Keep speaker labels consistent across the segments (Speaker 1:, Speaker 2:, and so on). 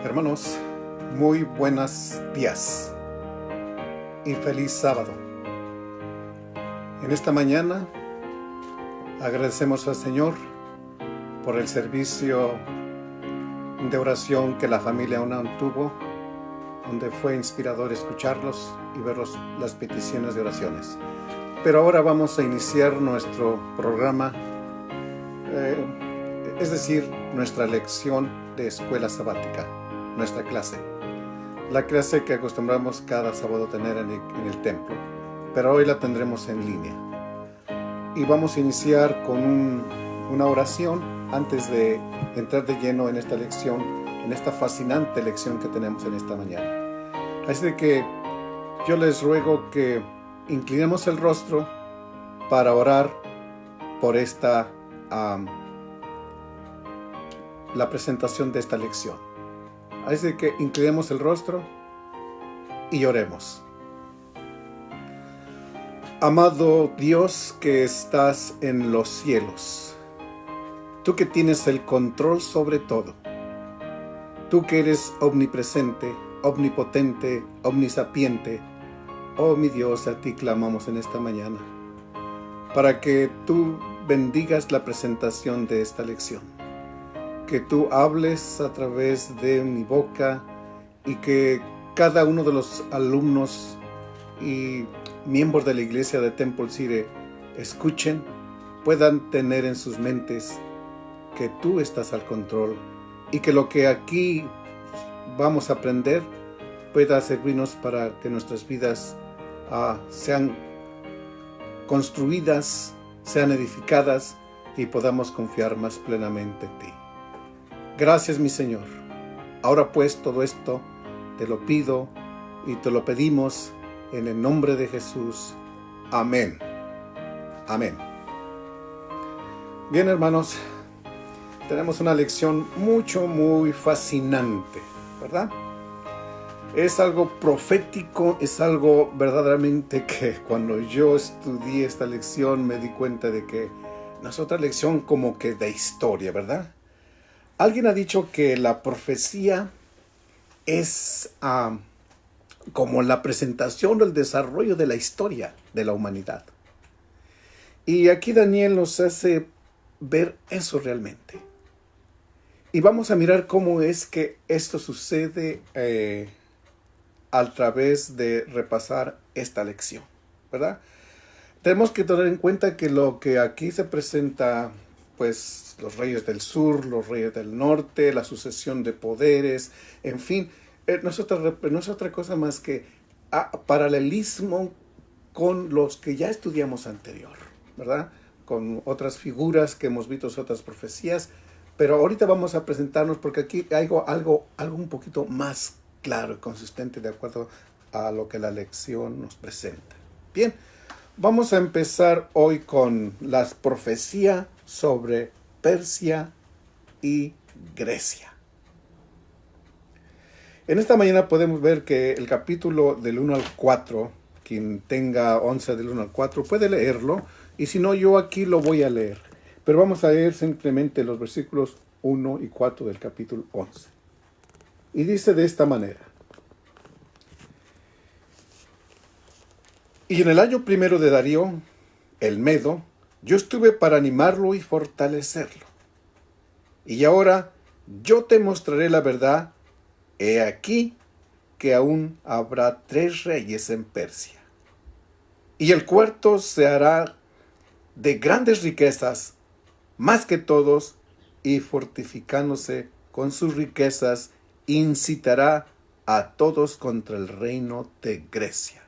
Speaker 1: Hermanos, muy buenos días y feliz sábado. En esta mañana agradecemos al Señor por el servicio de oración que la familia UNAM tuvo, donde fue inspirador escucharlos y ver las peticiones de oraciones. Pero ahora vamos a iniciar nuestro programa, es decir, nuestra lección de escuela sabática, nuestra clase. La clase que acostumbramos cada sábado tener en el templo, pero hoy la tendremos en línea. Y vamos a iniciar con una oración antes de entrar de lleno en esta lección, en esta fascinante lección que tenemos en esta mañana. Así de que yo les ruego que inclinemos el rostro para orar por la presentación de esta lección. Así de que inclinemos el rostro y oremos. Amado Dios que estás en los cielos, tú que tienes el control sobre todo, tú que eres omnipresente, omnipotente, omnisapiente, oh mi Dios, a ti clamamos en esta mañana, para que tú bendigas la presentación de esta lección, que tú hables a través de mi boca y que cada uno de los alumnos y miembros de la iglesia de Temple City escuchen, puedan tener en sus mentes que tú estás al control y que lo que aquí vamos a aprender pueda servirnos para que nuestras vidas sean construidas, sean edificadas y podamos confiar más plenamente en ti. Gracias, mi Señor. Ahora pues todo esto te lo pido y te lo pedimos en el nombre de Jesús. Amén. Amén. Bien, hermanos, tenemos una lección muy fascinante, ¿verdad? Es algo profético, es algo verdaderamente que cuando yo estudié esta lección me di cuenta de que no es otra lección como que de historia, ¿verdad? Alguien ha dicho que la profecía es como la presentación o el desarrollo de la historia de la humanidad. Y aquí Daniel nos hace ver eso realmente. Y vamos a mirar cómo es que esto sucede a través de repasar esta lección, ¿verdad? Tenemos que tener en cuenta que lo que aquí se presenta, pues los reyes del sur, los reyes del norte, la sucesión de poderes, en fin, no es otra cosa más que paralelismo con los que ya estudiamos anterior, ¿verdad? Con otras figuras que hemos visto, otras profecías, pero ahorita vamos a presentarnos porque aquí hay algo un poquito más claro y consistente de acuerdo a lo que la lección nos presenta. Bien, vamos a empezar hoy con la profecía sobre Persia y Grecia. En esta mañana podemos ver que el capítulo del 1 al 4, quien tenga 11 del 1 al 4 puede leerlo, y si no, yo aquí lo voy a leer. Pero vamos a leer simplemente los versículos 1 y 4 del capítulo 11. Y dice de esta manera: Y en el año primero de Darío, el Medo, yo estuve para animarlo y fortalecerlo. Y ahora yo te mostraré la verdad. He aquí que aún habrá 3 reyes en Persia. Y el cuarto se hará de grandes riquezas, más que todos, y fortificándose con sus riquezas, incitará a todos contra el reino de Grecia.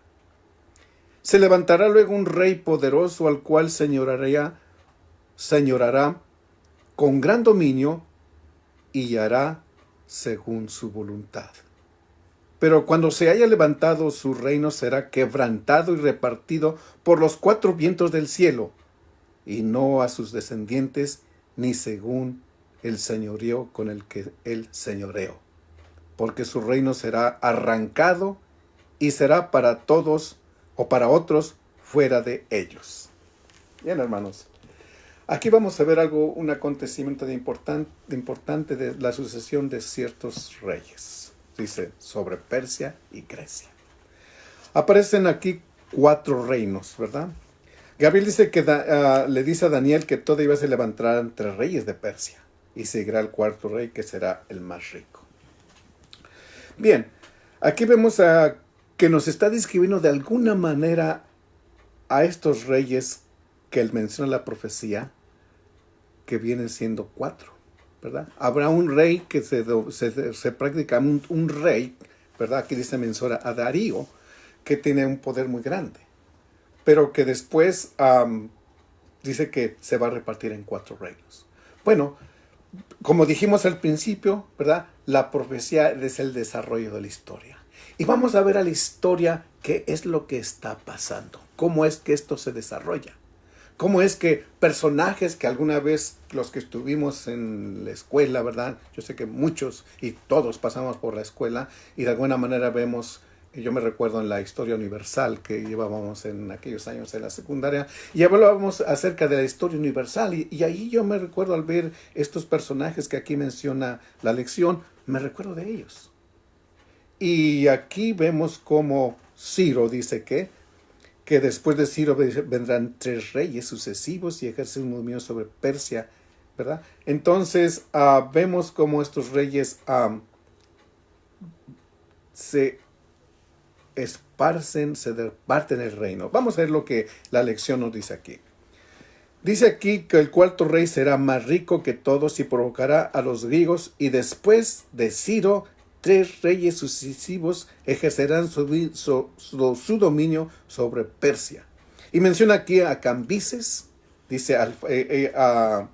Speaker 1: Se levantará luego un rey poderoso al cual señorará con gran dominio y hará según su voluntad. Pero cuando se haya levantado, su reino será quebrantado y repartido por los 4 vientos del cielo, y no a sus descendientes, ni según el señorío con el que él señoreó, porque su reino será arrancado y será para todos o para otros fuera de ellos. Bien, hermanos, Aquí vamos a ver algo, un acontecimiento importante de la sucesión de ciertos reyes. Dice, sobre Persia y Grecia. Aparecen aquí 4 reinos, ¿verdad? Gabriel dice que le dice a Daniel que todavía se levantarán 3 reyes de Persia y seguirá el 4º rey que será el más rico. Bien, aquí vemos que nos está describiendo de alguna manera a estos reyes que él menciona en la profecía, que vienen siendo 4, ¿verdad? Habrá un rey que se practica un rey, ¿verdad? Aquí dice menciona a Darío, que tiene un poder muy grande, pero que después dice que se va a repartir en 4 reinos. Bueno, como dijimos al principio, ¿verdad? La profecía es el desarrollo de la historia. Y vamos a ver a la historia qué es lo que está pasando, cómo es que esto se desarrolla. Cómo es que personajes que alguna vez los que estuvimos en la escuela, ¿verdad? Yo sé que muchos y todos pasamos por la escuela y de alguna manera vemos, yo me recuerdo en la historia universal que llevábamos en aquellos años en la secundaria, y hablábamos acerca de la historia universal y ahí yo me recuerdo al ver estos personajes que aquí menciona la lección, me recuerdo de ellos. Y aquí vemos cómo Ciro dice que después de Ciro vendrán 3 reyes sucesivos y ejercen un dominio sobre Persia, ¿verdad? Entonces vemos cómo estos reyes se esparcen, se reparten el reino. Vamos a ver lo que la lección nos dice aquí. Dice aquí que el 4º rey será más rico que todos y provocará a los griegos, y después de Ciro 3 reyes sucesivos ejercerán su dominio sobre Persia. Y menciona aquí a Cambises, dice a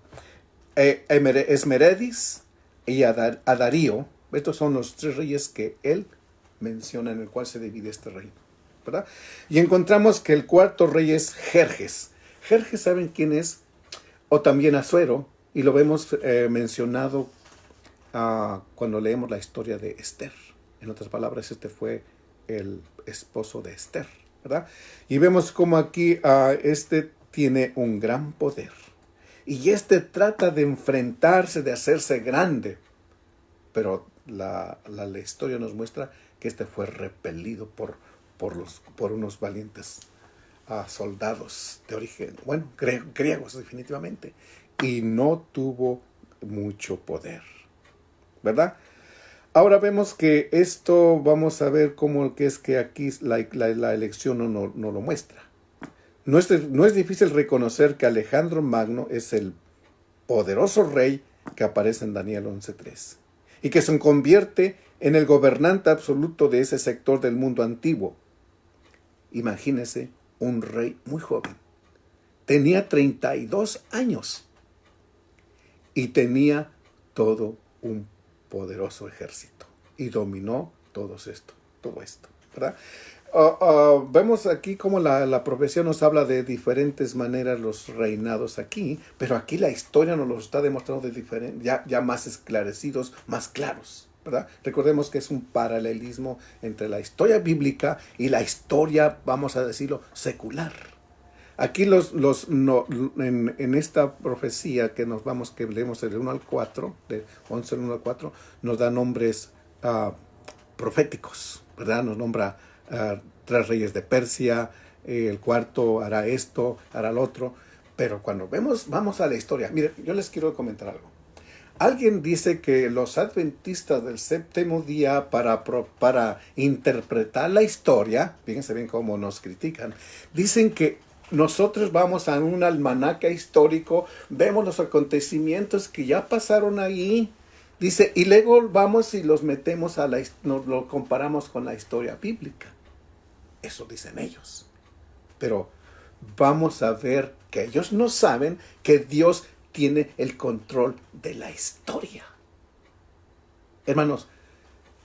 Speaker 1: Esmeredis y a Darío. Estos son los 3 reyes que él menciona en el cual se divide este reino, ¿verdad? Y encontramos que el 4º rey es Jerjes. Jerjes, ¿saben quién es? O también Asuero, y lo vemos mencionado cuando leemos la historia de Esther. En otras palabras, este fue el esposo de Esther, ¿verdad? Y vemos como aquí este tiene un gran poder. Y este trata de enfrentarse, de hacerse grande. Pero la historia nos muestra que este fue repelido por unos valientes soldados de origen, bueno, griegos definitivamente. Y no tuvo mucho poder, ¿verdad? Ahora vemos que esto, vamos a ver cómo que es que aquí la elección no lo muestra. No es difícil reconocer que Alejandro Magno es el poderoso rey que aparece en Daniel 11:3 y que se convierte en el gobernante absoluto de ese sector del mundo antiguo. Imagínese un rey muy joven. Tenía 32 años y tenía todo un poderoso ejército y dominó todo esto, ¿verdad? Vemos aquí cómo la profecía nos habla de diferentes maneras los reinados aquí, pero aquí la historia nos lo está demostrando ya más esclarecidos, más claros, ¿verdad? Recordemos que es un paralelismo entre la historia bíblica y la historia, vamos a decirlo, secular. Aquí en esta profecía que leemos del 1 al 4, de 11 al 1 al 4, nos da nombres proféticos, ¿verdad? Nos nombra 3 reyes de Persia, el 4º hará esto, hará lo otro. Pero cuando vamos a la historia, miren, yo les quiero comentar algo. Alguien dice que los adventistas del séptimo día, para interpretar la historia, fíjense bien cómo nos critican, dicen que nosotros vamos a un almanaque histórico, vemos los acontecimientos que ya pasaron ahí, dice, y luego vamos y los metemos nos lo comparamos con la historia bíblica. Eso dicen ellos. Pero vamos a ver que ellos no saben que Dios tiene el control de la historia. Hermanos,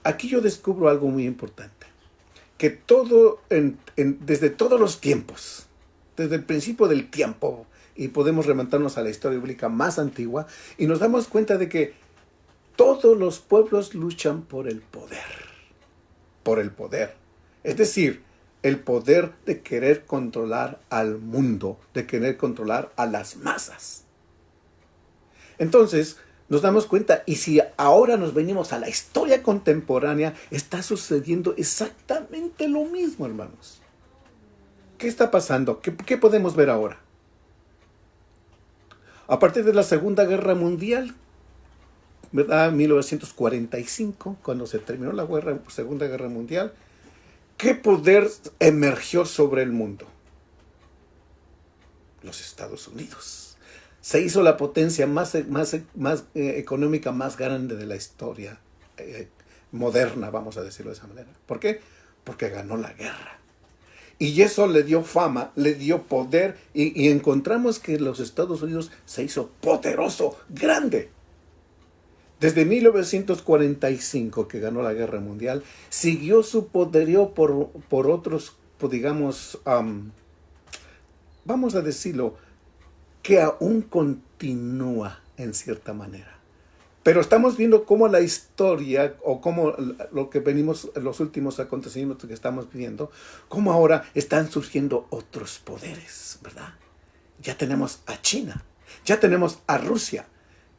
Speaker 1: aquí yo descubro algo muy importante. Que desde todos los tiempos, desde el principio del tiempo, y podemos remontarnos a la historia bíblica más antigua, y nos damos cuenta de que todos los pueblos luchan por el poder. Por el poder. Es decir, el poder de querer controlar al mundo, de querer controlar a las masas. Entonces, nos damos cuenta, y si ahora nos venimos a la historia contemporánea, está sucediendo exactamente lo mismo, hermanos. ¿Qué está pasando? ¿Qué podemos ver ahora? A partir de la Segunda Guerra Mundial, ¿verdad? 1945, cuando se terminó la Segunda Guerra Mundial, ¿qué poder emergió sobre el mundo? Los Estados Unidos. Se hizo la potencia más económica más grande de la historia moderna, vamos a decirlo de esa manera. ¿Por qué? Porque ganó la guerra. Y eso le dio fama, le dio poder, y encontramos que los Estados Unidos se hizo poderoso, grande. Desde 1945, que ganó la guerra mundial, siguió su poderío por otros, digamos, vamos a decirlo, que aún continúa en cierta manera. Pero estamos viendo cómo la historia, o cómo lo que venimos, los últimos acontecimientos que estamos viviendo, cómo ahora están surgiendo otros poderes, ¿verdad? Ya tenemos a China, ya tenemos a Rusia,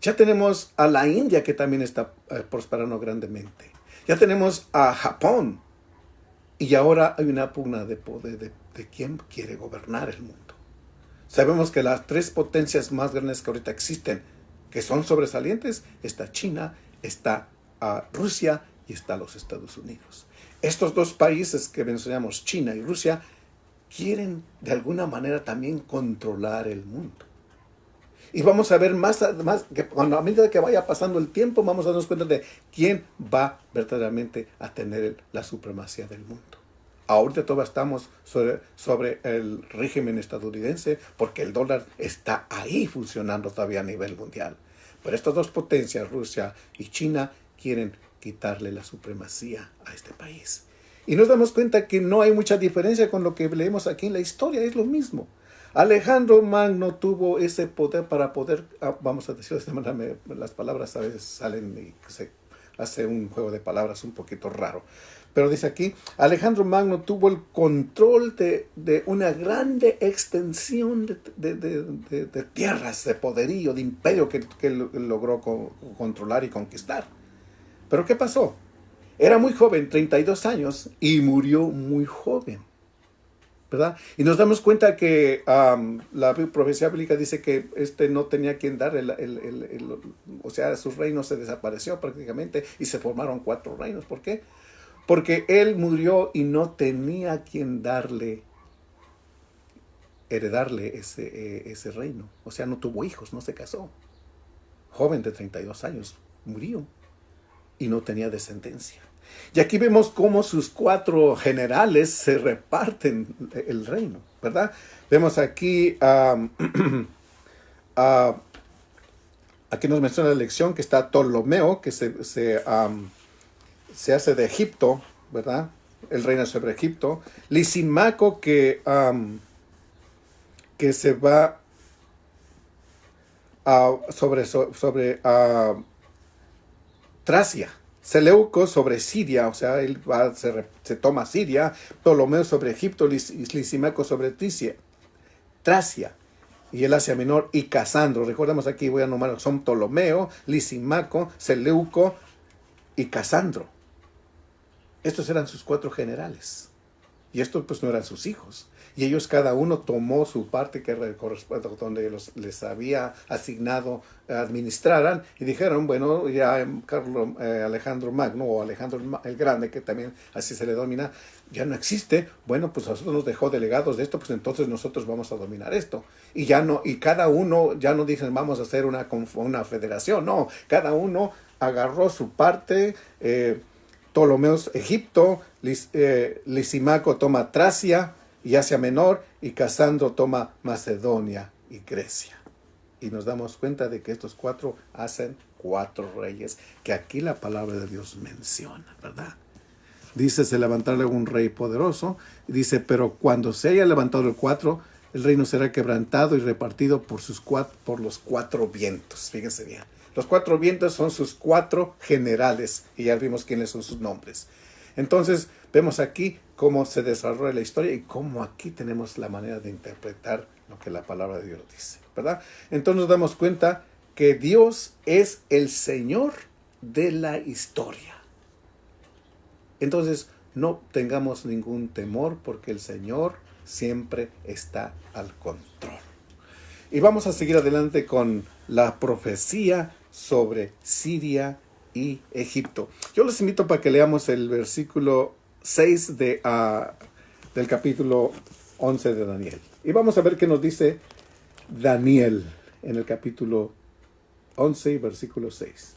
Speaker 1: ya tenemos a la India, que también está prosperando grandemente. Ya tenemos a Japón. Y ahora hay una pugna de poder de quién quiere gobernar el mundo. Sabemos que las tres potencias más grandes que ahorita existen, que son sobresalientes, está China, está Rusia y está los Estados Unidos. Estos dos países que mencionamos, China y Rusia, quieren de alguna manera también controlar el mundo. Y vamos a ver más que a medida que vaya pasando el tiempo, vamos a darnos cuenta de quién va verdaderamente a tener la supremacía del mundo. Ahorita todavía estamos sobre el régimen estadounidense, porque el dólar está ahí funcionando todavía a nivel mundial. Pero estas dos potencias, Rusia y China, quieren quitarle la supremacía a este país. Y nos damos cuenta que no hay mucha diferencia con lo que leemos aquí en la historia, es lo mismo. Alejandro Magno tuvo ese poder para poder, vamos a decir de esta manera, las palabras a veces salen y se hace un juego de palabras un poquito raro. Pero dice aquí, Alejandro Magno tuvo el control de una grande extensión de tierras, de poderío, de imperio que logró controlar y conquistar. ¿Pero qué pasó? Era muy joven, 32 años, y murió muy joven, ¿verdad? Y nos damos cuenta que la profecía bíblica dice que no tenía quien dar, o sea, su reino se desapareció prácticamente y se formaron 4 reinos. ¿Por qué? Porque él murió y no tenía quien heredarle ese reino. O sea, no tuvo hijos, no se casó. Joven de 32 años, murió y no tenía descendencia. Y aquí vemos cómo sus 4 generales se reparten el reino, ¿verdad? Vemos aquí, aquí nos menciona la elección que está Ptolomeo, que se hace de Egipto, ¿verdad? El reino sobre Egipto. Lisimaco, que se va sobre Tracia. Seleuco sobre Siria, o sea, él se toma Siria. Ptolomeo sobre Egipto, Lisimaco sobre Tracia y el Asia Menor, y Casandro. Recordemos aquí, voy a nombrar, son Ptolomeo, Lisimaco, Seleuco y Casandro. Estos eran sus 4 generales. Y estos pues no eran sus hijos. Y ellos cada uno tomó su parte que corresponde, donde les había asignado administraran, y dijeron, bueno, ya Alejandro Magno, o Alejandro el Grande, que también así se le domina, ya no existe. Bueno, pues a nosotros nos dejó delegados de esto, pues entonces nosotros vamos a dominar esto. Y cada uno, ya no dicen vamos a hacer una federación, no, cada uno agarró su parte. Ptolomeos Egipto, Lisimaco toma Tracia y Asia Menor, y Casandro toma Macedonia y Grecia. Y nos damos cuenta de que estos 4 hacen 4 reyes, que aquí la palabra de Dios menciona, ¿verdad? Dice, se levantará un rey poderoso, y dice, pero cuando se haya levantado el 4, el reino será quebrantado y repartido por los 4 vientos. Fíjense bien. Los 4 vientos son sus 4 generales, y ya vimos quiénes son sus nombres. Entonces, vemos aquí cómo se desarrolla la historia y cómo aquí tenemos la manera de interpretar lo que la palabra de Dios dice, ¿verdad? Entonces nos damos cuenta que Dios es el Señor de la historia. Entonces, no tengamos ningún temor porque el Señor siempre está al control. Y vamos a seguir adelante con la profecía sobre Siria y Egipto. Yo les invito para que leamos el versículo 6 del capítulo 11 de Daniel. Y vamos a ver qué nos dice Daniel en el capítulo 11 y versículo 6.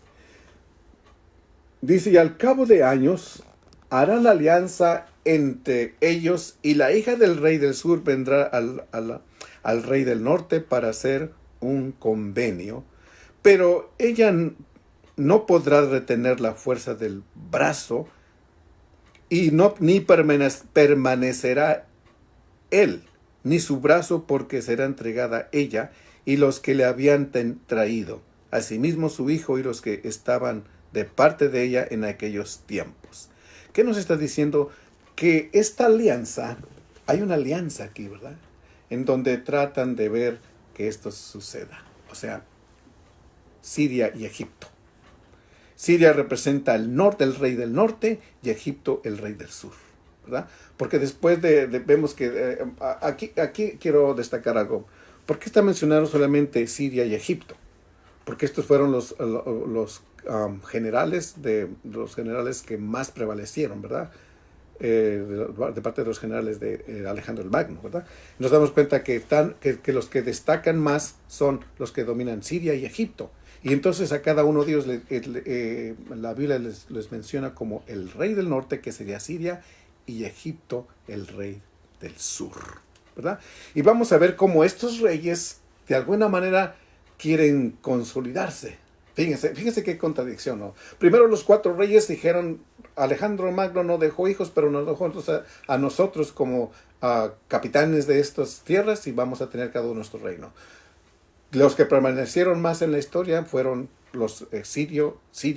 Speaker 1: Dice, y al cabo de años harán alianza entre ellos y la hija del rey del sur vendrá al rey del norte para hacer un convenio, pero ella no podrá retener la fuerza del brazo y ni permanecerá él, ni su brazo, porque será entregada ella y los que le habían traído, asimismo su hijo y los que estaban de parte de ella en aquellos tiempos. ¿Qué nos está diciendo? Que esta alianza, hay una alianza aquí, ¿verdad? En donde tratan de ver que esto suceda. O sea, Siria y Egipto. Siria representa el norte, el rey del norte, y Egipto, el rey del sur, ¿verdad? Porque después vemos que, aquí quiero destacar algo. ¿Por qué está mencionado solamente Siria y Egipto? Porque estos fueron los generales que más prevalecieron, ¿verdad? De parte de los generales de Alejandro el Magno, ¿verdad? Nos damos cuenta que los que destacan más son los que dominan Siria y Egipto. Y entonces a cada uno de ellos la Biblia les menciona como el rey del norte, que sería Siria, y Egipto, el rey del sur, ¿verdad? Y vamos a ver cómo estos reyes, de alguna manera, quieren consolidarse. Fíjense qué contradicción, ¿no? Primero los 4 reyes dijeron, Alejandro Magno no dejó hijos, pero nos dejó a nosotros como capitanes de estas tierras y vamos a tener cada uno nuestro reino. Los que permanecieron más en la historia fueron los Siria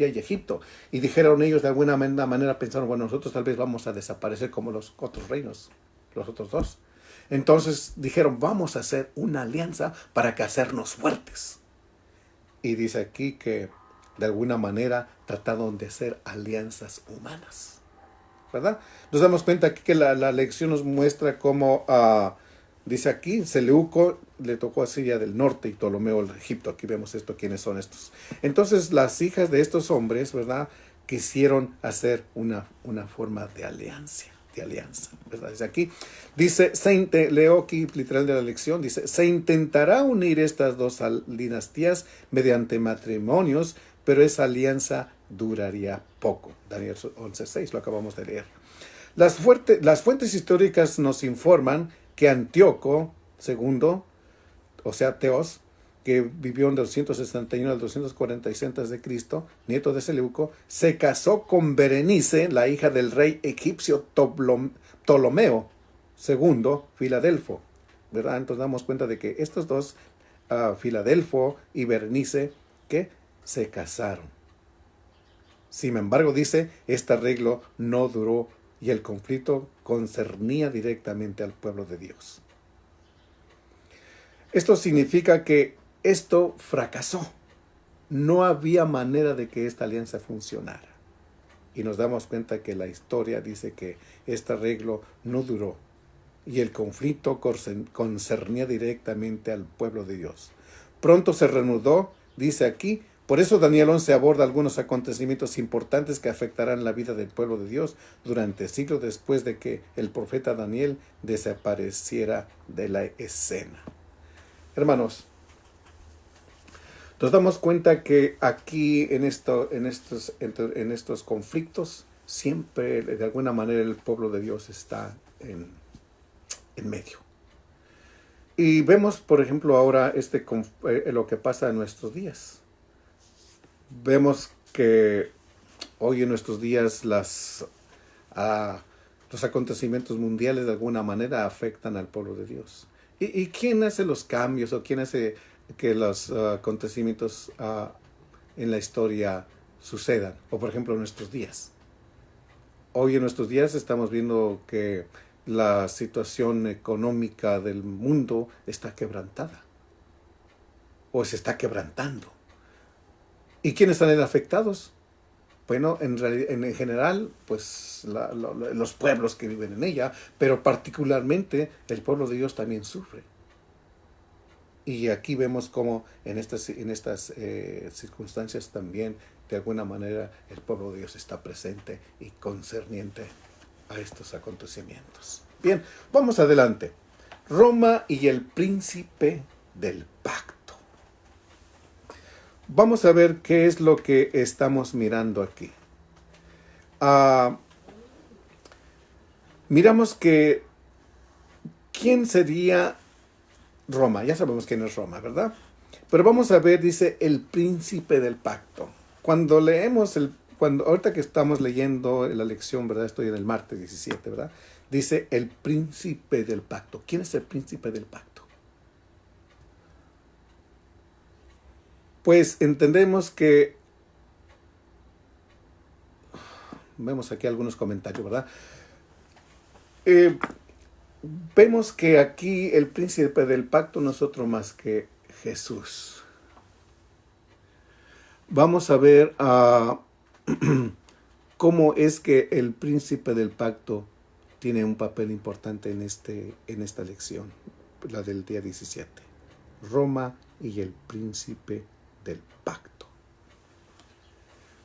Speaker 1: y Egipto. Y dijeron ellos de alguna manera, pensaron, bueno, nosotros tal vez vamos a desaparecer como los otros reinos, los otros 2. Entonces dijeron, vamos a hacer una alianza para que hacernos fuertes. Y dice aquí que de alguna manera trataron de hacer alianzas humanas, ¿verdad? Nos damos cuenta aquí que la lección nos muestra cómo, dice aquí, Seleuco le tocó a Siria del norte y Ptolomeo el Egipto. Aquí vemos esto, quiénes son estos. Entonces las hijas de estos hombres, ¿verdad?, quisieron hacer una forma de alianza, ¿verdad? Dice aquí, dice, leo aquí literal de la lección, dice, se intentará unir estas 2 dinastías mediante matrimonios, pero esa alianza duraría poco. Daniel 11:6, lo acabamos de leer. Las fuentes históricas nos informan que Antíoco II, o sea, Teos, que vivió en 261 al 246 a.C., nieto de Seleuco, se casó con Berenice, la hija del rey egipcio Ptolomeo II, Filadelfo, ¿verdad? Entonces damos cuenta de que estos 2, Filadelfo y Berenice, que se casaron. Sin embargo, dice, este arreglo no duró y el conflicto concernía directamente al pueblo de Dios. Esto significa que esto fracasó. No había manera de que esta alianza funcionara. Y nos damos cuenta que la historia dice que este arreglo no duró y el conflicto concernía directamente al pueblo de Dios. Pronto se reanudó, dice aquí. Por eso Daniel 11 aborda algunos acontecimientos importantes que afectarán la vida del pueblo de Dios durante siglos después de que el profeta Daniel desapareciera de la escena. Hermanos, nos damos cuenta que aquí en estos conflictos siempre de alguna manera el pueblo de Dios está en medio. Y vemos, por ejemplo, ahora lo que pasa en nuestros días. Vemos que hoy en nuestros días los acontecimientos mundiales de alguna manera afectan al pueblo de Dios. ¿Y quién hace los cambios o quién hace que los acontecimientos en la historia sucedan? O por ejemplo en nuestros días. Hoy en nuestros días estamos viendo que la situación económica del mundo está quebrantada o se está quebrantando. ¿Y quiénes salen afectados? Bueno, en general, pues los pueblos que viven en ella, pero particularmente el pueblo de Dios también sufre. Y aquí vemos cómo en estas circunstancias también, de alguna manera, el pueblo de Dios está presente y concerniente a estos acontecimientos. Bien, vamos adelante. Roma y el príncipe del pacto. Vamos a ver qué es lo que estamos mirando aquí. Miramos que ¿quién sería Roma? Ya sabemos quién es Roma, ¿verdad? Pero vamos a ver, dice, el príncipe del pacto. Cuando leemos, ahorita que estamos leyendo la lección, ¿verdad? Estoy en el martes 17, ¿verdad? Dice el príncipe del pacto. ¿Quién es el príncipe del pacto? Pues entendemos que, vemos aquí algunos comentarios, ¿verdad? Vemos que aquí el príncipe del pacto no es otro más que Jesús. Vamos a ver cómo es que el príncipe del pacto tiene un papel importante en esta lección, la del día 17. Roma y el príncipe del pacto.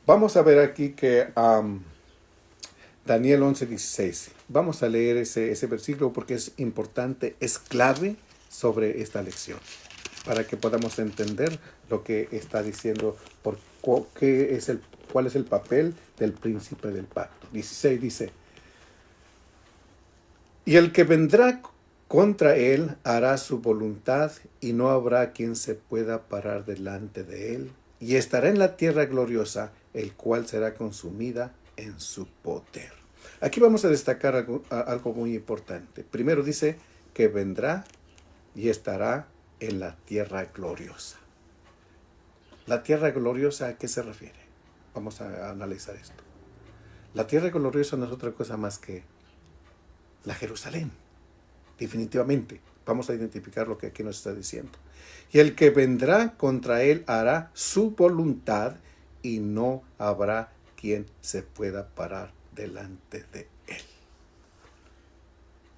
Speaker 1: Vamos a ver aquí que Daniel 11:16. Vamos a leer ese versículo porque es importante, es clave sobre esta lección, para que podamos entender lo que está diciendo, cuál es el papel del príncipe del pacto. 16 dice, y el que vendrá contra él hará su voluntad, y no habrá quien se pueda parar delante de él, y estará en la tierra gloriosa, el cual será consumida en su poder. Aquí vamos a destacar algo muy importante. Primero dice que vendrá y estará en la tierra gloriosa. ¿La tierra gloriosa a qué se refiere? Vamos a analizar esto. La tierra gloriosa no es otra cosa más que la Jerusalén, definitivamente. Vamos a identificar lo que aquí nos está diciendo. Y el que vendrá contra él hará su voluntad, y no habrá quien se pueda parar delante de él.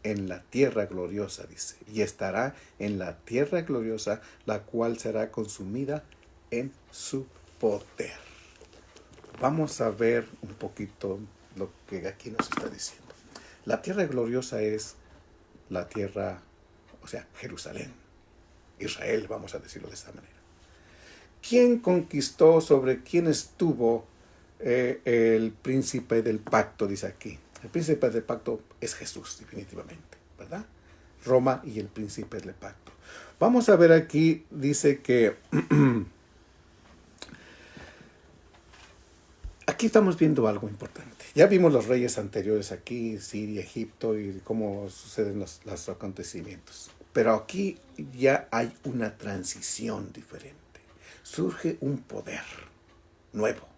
Speaker 1: En la tierra gloriosa, dice, y estará en la tierra gloriosa, la cual será consumida en su poder. Vamos a ver un poquito lo que aquí nos está diciendo. La tierra gloriosa es la tierra, o sea, Jerusalén, Israel, vamos a decirlo de esta manera. ¿Quién conquistó, sobre quién estuvo el príncipe del pacto? Dice aquí. El príncipe del pacto es Jesús, definitivamente, ¿verdad? Roma y el príncipe del pacto. Vamos a ver aquí, dice que aquí estamos viendo algo importante. Ya vimos los reyes anteriores aquí, Siria, Egipto, y cómo suceden los acontecimientos. Pero aquí ya hay una transición diferente. Surge un poder nuevo.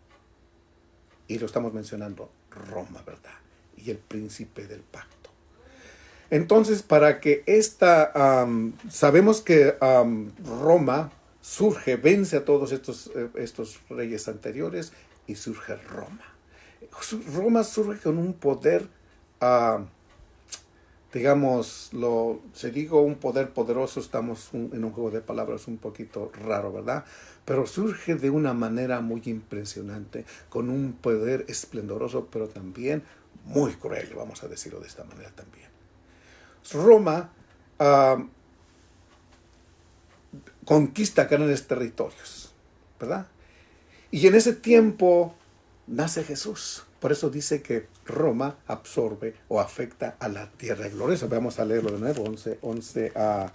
Speaker 1: Y lo estamos mencionando, Roma, ¿verdad? Y el príncipe del pacto. Entonces, para que sabemos que Roma surge, vence a todos estos reyes anteriores, y surge Roma. Roma surge con un poder, si digo un poder poderoso, estamos en un juego de palabras un poquito raro, ¿verdad? Pero surge de una manera muy impresionante, con un poder esplendoroso, pero también muy cruel, vamos a decirlo de esta manera también. Roma conquista grandes territorios, ¿verdad? Y en ese tiempo nace Jesús. Por eso dice que Roma absorbe o afecta a la tierra gloriosa. Vamos a leerlo de nuevo, 11 a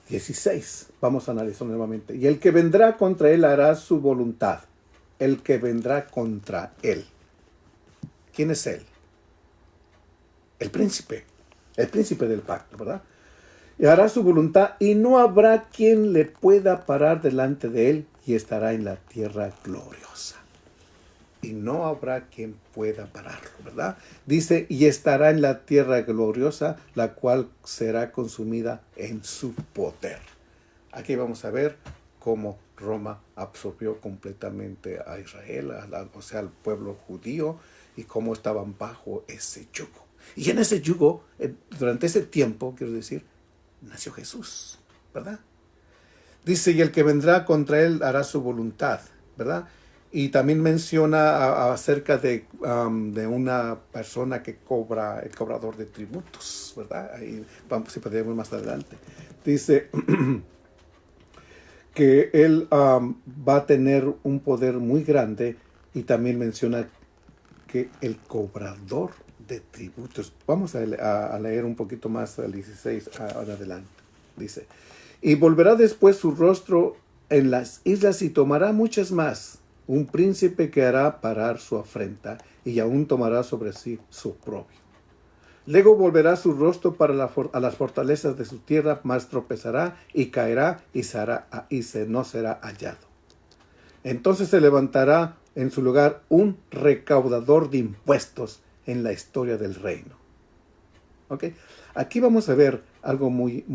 Speaker 1: 16. Vamos a analizarlo nuevamente. Y el que vendrá contra él hará su voluntad. El que vendrá contra él. ¿Quién es él? El príncipe del pacto, ¿verdad? Y hará su voluntad, y no habrá quien le pueda parar delante de él, y estará en la tierra gloriosa. Y no habrá quien pueda pararlo, ¿verdad? Dice, y estará en la tierra gloriosa, la cual será consumida en su poder. Aquí vamos a ver cómo Roma absorbió completamente a Israel, o sea, al pueblo judío, y cómo estaban bajo ese yugo. Y en ese yugo, durante ese tiempo, quiero decir, nació Jesús, ¿verdad? Dice, y el que vendrá contra él hará su voluntad, ¿verdad? Y también menciona acerca de una persona que cobra, el cobrador de tributos, ¿verdad? Ahí vamos, si podemos más adelante. Dice que él va a tener un poder muy grande, y también menciona que el cobrador de tributos. Vamos a leer un poquito más al 16 adelante. Dice, y volverá después su rostro en las islas y tomará muchas más, un príncipe que hará parar su afrenta y aún tomará sobre sí su propio. Luego volverá su rostro para a las fortalezas de su tierra, mas tropezará y caerá y no será hallado. Entonces se levantará en su lugar un recaudador de impuestos en la historia del reino. ¿Ok? Aquí vamos a ver algo muy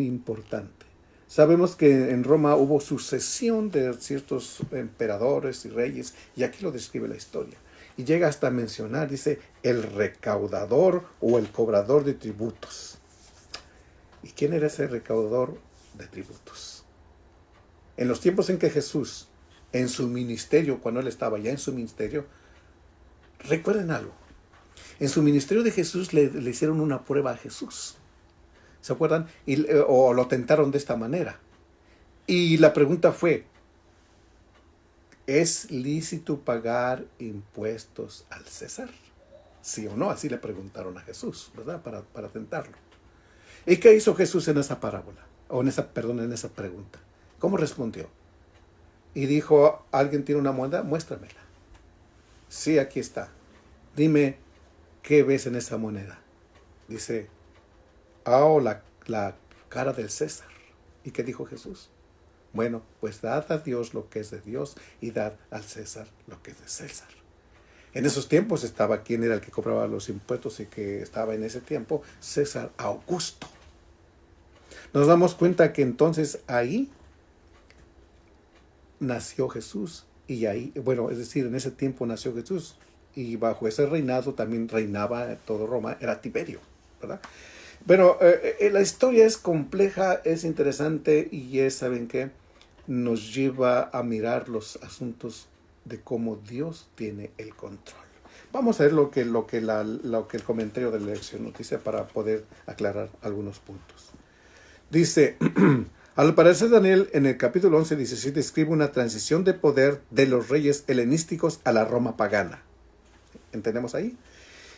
Speaker 1: importante. Sabemos que en Roma hubo sucesión de ciertos emperadores y reyes, y aquí lo describe la historia. Y llega hasta mencionar, dice, el recaudador o el cobrador de tributos. ¿Y quién era ese recaudador de tributos? En los tiempos en que Jesús, en su ministerio, cuando él estaba ya en su ministerio, recuerden algo. En su ministerio de Jesús le hicieron una prueba a Jesús. ¿Se acuerdan? O lo tentaron de esta manera. Y la pregunta fue, ¿es lícito pagar impuestos al César? ¿Sí o no? Así le preguntaron a Jesús, ¿verdad? Para tentarlo. ¿Y qué hizo Jesús en esa parábola? En esa pregunta. ¿Cómo respondió? Y dijo, ¿alguien tiene una moneda? Muéstramela. Sí, aquí está. Dime, ¿qué ves en esa moneda? Dice, la cara del César. ¿Y qué dijo Jesús? Bueno, pues dad a Dios lo que es de Dios y dad al César lo que es de César. En esos tiempos estaba quién era el que cobraba los impuestos, y que estaba en ese tiempo César Augusto. Nos damos cuenta que entonces ahí nació Jesús, y ahí, bueno, es decir, en ese tiempo nació Jesús, y bajo ese reinado también reinaba todo Roma, era Tiberio, ¿verdad? Bueno, la historia es compleja, es interesante, y ¿saben qué? Nos lleva a mirar los asuntos de cómo Dios tiene el control. Vamos a ver lo que el comentario de la lección nos dice para poder aclarar algunos puntos. Dice, al parecer Daniel en el capítulo 11-17 describe una transición de poder de los reyes helenísticos a la Roma pagana. ¿Entendemos ahí?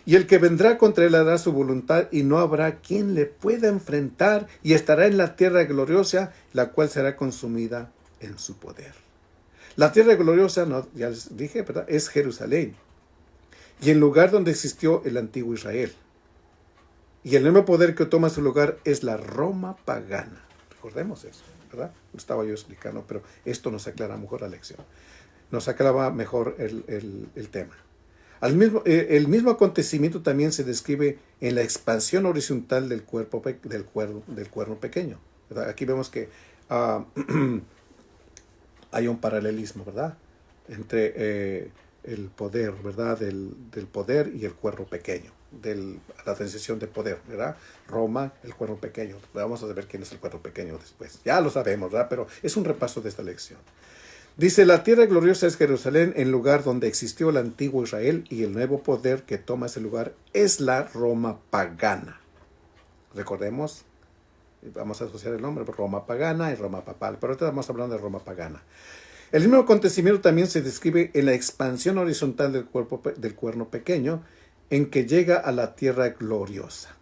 Speaker 1: Y el que vendrá contra él hará su voluntad, y no habrá quien le pueda enfrentar, y estará en la tierra gloriosa, la cual será consumida en su poder. La tierra gloriosa, no, ya les dije, ¿verdad?, es Jerusalén, y el lugar donde existió el antiguo Israel. Y el nuevo poder que toma su lugar es la Roma pagana. Recordemos eso, ¿verdad? Lo estaba yo explicando, pero esto nos aclara mejor la lección. Nos aclara mejor el tema. El mismo acontecimiento también se describe en la expansión horizontal del cuerno pequeño, ¿verdad? Aquí vemos que hay un paralelismo, ¿verdad?, entre el poder, ¿verdad?, del poder y el cuerno pequeño, la transición de poder, ¿verdad? Roma, el cuerno pequeño. Vamos a ver quién es el cuerno pequeño después. Ya lo sabemos, ¿verdad? Pero es un repaso de esta lección. Dice, la tierra gloriosa es Jerusalén, el lugar donde existió el antiguo Israel, y el nuevo poder que toma ese lugar es la Roma pagana. Recordemos, vamos a asociar el nombre, Roma pagana y Roma papal, pero ahorita estamos hablando de Roma pagana. El mismo acontecimiento también se describe en la expansión horizontal del cuerno pequeño, en que llega a la tierra gloriosa.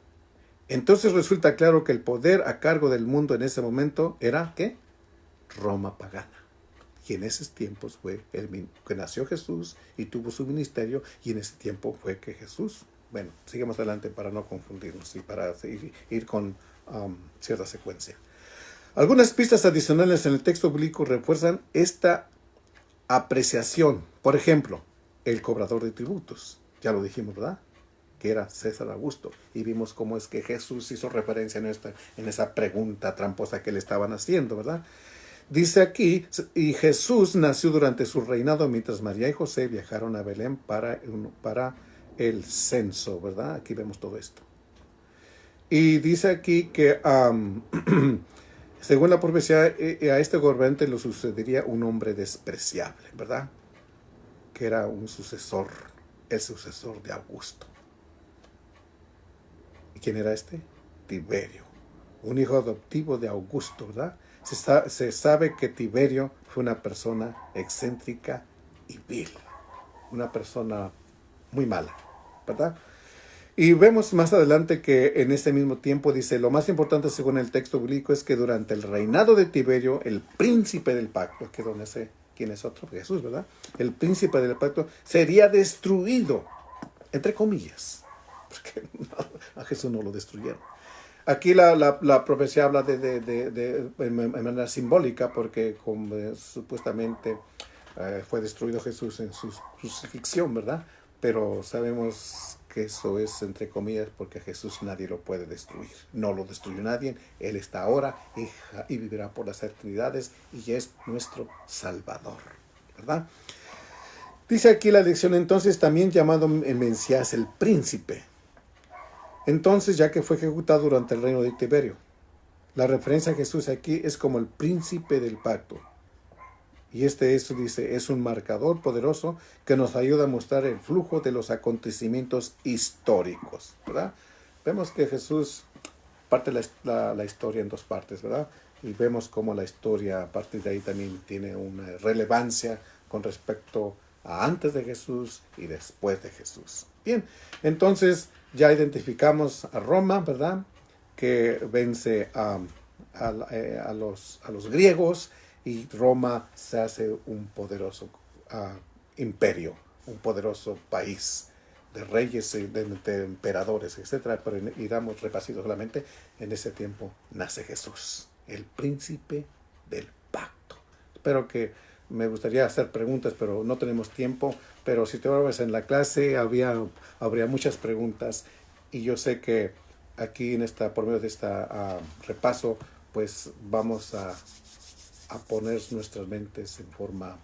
Speaker 1: Entonces resulta claro que el poder a cargo del mundo en ese momento era, ¿qué? Roma pagana. Y en esos tiempos fue que nació Jesús y tuvo su ministerio, y en ese tiempo fue que Jesús, bueno, sigamos adelante para no confundirnos y para ir con cierta secuencia. Algunas pistas adicionales en el texto bíblico refuerzan esta apreciación. Por ejemplo, el cobrador de tributos, ya lo dijimos, ¿verdad?, que era César Augusto, y vimos cómo es que Jesús hizo referencia en esa pregunta tramposa que le estaban haciendo, ¿verdad? Dice aquí, y Jesús nació durante su reinado mientras María y José viajaron a Belén para el censo, ¿verdad? Aquí vemos todo esto. Y dice aquí que según la profecía, a este gobernante le sucedería un hombre despreciable, ¿verdad? Que era un sucesor, el sucesor de Augusto. ¿Y quién era este? Tiberio, un hijo adoptivo de Augusto, ¿verdad? Se sabe que Tiberio fue una persona excéntrica y vil, una persona muy mala, ¿verdad? Y vemos más adelante que en ese mismo tiempo dice, lo más importante según el texto bíblico es que durante el reinado de Tiberio, el príncipe del pacto, que no sé quién es otro, Jesús, ¿verdad? El príncipe del pacto sería destruido, entre comillas, porque a Jesús no lo destruyeron. Aquí la profecía habla de manera simbólica, porque supuestamente fue destruido Jesús en su crucifixión, ¿verdad? Pero sabemos que eso es entre comillas porque a Jesús nadie lo puede destruir. No lo destruyó nadie, Él está ahora y vivirá por las eternidades y es nuestro Salvador, ¿verdad? Dice aquí la lección, entonces también llamado en Mesías el príncipe. Entonces, ya que fue ejecutado durante el reino de Tiberio, la referencia a Jesús aquí es como el príncipe del pacto. Y eso dice, es un marcador poderoso que nos ayuda a mostrar el flujo de los acontecimientos históricos, ¿verdad? Vemos que Jesús parte la historia en dos partes, ¿verdad? Y vemos cómo la historia a partir de ahí también tiene una relevancia con respecto a antes de Jesús y después de Jesús. Bien, entonces ya identificamos a Roma, ¿verdad? Que vence a los griegos y Roma se hace un poderoso imperio, un poderoso país de reyes, de emperadores, etc. Pero iremos repasando solamente, en ese tiempo nace Jesús, el príncipe del pacto. Espero que me gustaría hacer preguntas, pero no tenemos tiempo. Pero si te vas en la clase, habría muchas preguntas. Y yo sé que aquí por medio de este repaso, pues vamos a poner nuestras mentes en forma,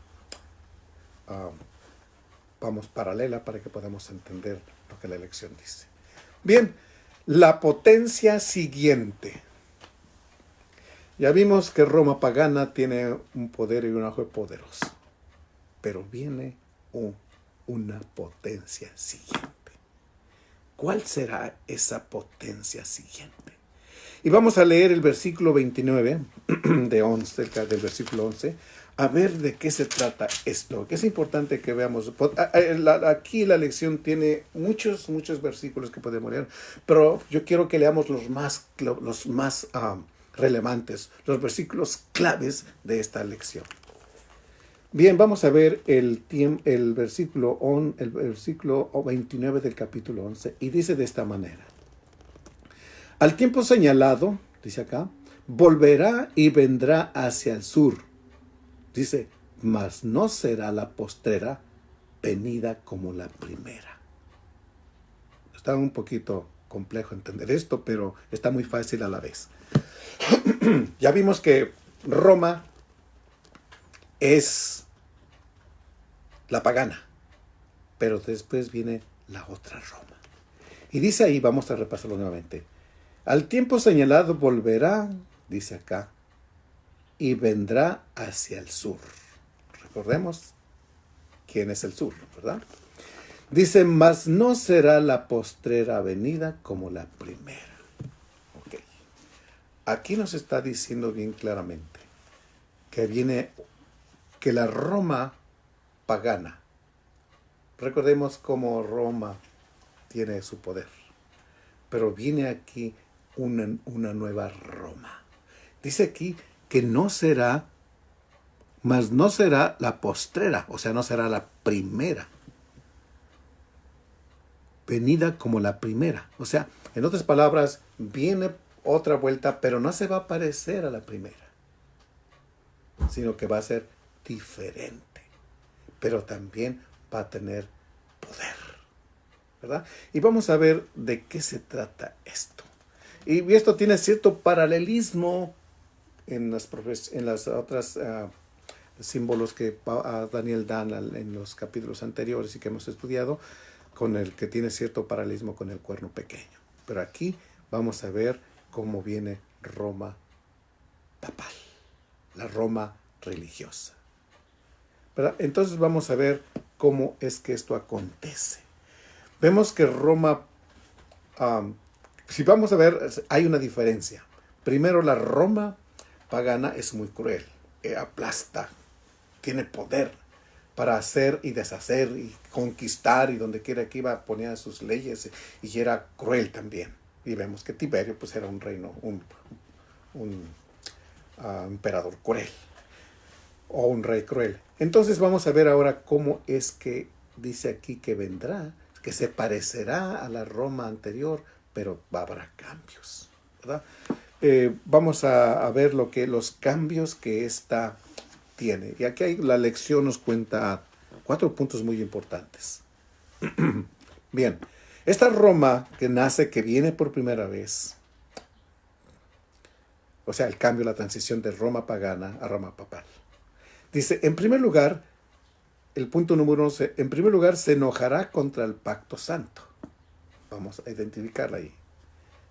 Speaker 1: paralela para que podamos entender lo que la lección dice. Bien, la potencia siguiente. Ya vimos que Roma pagana tiene un poder y un auge poderoso, pero viene una potencia siguiente. ¿Cuál será esa potencia siguiente? Y vamos a leer el versículo 29 del versículo 11, a ver de qué se trata esto, que es importante que veamos. Aquí la lección tiene muchos versículos que podemos leer, pero yo quiero que leamos los más relevantes, los versículos claves de esta lección. Bien, vamos a ver el versículo 29 del capítulo 11, y dice de esta manera. Al tiempo señalado, dice acá, volverá y vendrá hacia el sur. Dice, mas no será la postrera venida como la primera. Está un poquito complejo entender esto, pero está muy fácil a la vez. Ya vimos que Roma es la pagana, pero después viene la otra Roma. Y dice ahí, vamos a repasarlo nuevamente. Al tiempo señalado volverá, dice acá, y vendrá hacia el sur. Recordemos quién es el sur, ¿verdad? Dice, mas no será la postrera venida como la primera. Okay. Aquí nos está diciendo bien claramente que la Roma pagana, recordemos cómo Roma tiene su poder, pero viene aquí una nueva Roma. Dice aquí que mas no será la postrera, o sea, no será la primera venida como la primera. O sea, en otras palabras, viene otra vuelta, pero no se va a parecer a la primera, sino que va a ser diferente, pero también va a tener poder, ¿verdad? Y vamos a ver de qué se trata esto. Y esto tiene cierto paralelismo en las otras símbolos que Daniel da en los capítulos anteriores y que hemos estudiado, con el que tiene cierto paralelismo con el cuerno pequeño. Pero aquí vamos a ver cómo viene Roma papal, la Roma religiosa, ¿verdad? Entonces vamos a ver cómo es que esto acontece. Vemos que Roma, si vamos a ver, hay una diferencia. Primero, la Roma pagana es muy cruel, aplasta, tiene poder para hacer y deshacer y conquistar, y donde quiera que iba ponía sus leyes, y era cruel también. Y vemos que Tiberio pues era un reino, un emperador cruel, o un rey cruel. Entonces vamos a ver ahora cómo es que dice aquí que vendrá, que se parecerá a la Roma anterior, pero habrá cambios, ¿verdad? Vamos a ver los cambios que esta tiene. Y aquí la lección nos cuenta 4 puntos muy importantes. Bien, esta Roma que nace, que viene por primera vez, o sea, el cambio, la transición de Roma pagana a Roma papal. Dice, en primer lugar, el punto número 11, en primer lugar se enojará contra el pacto santo. Vamos a identificarla ahí.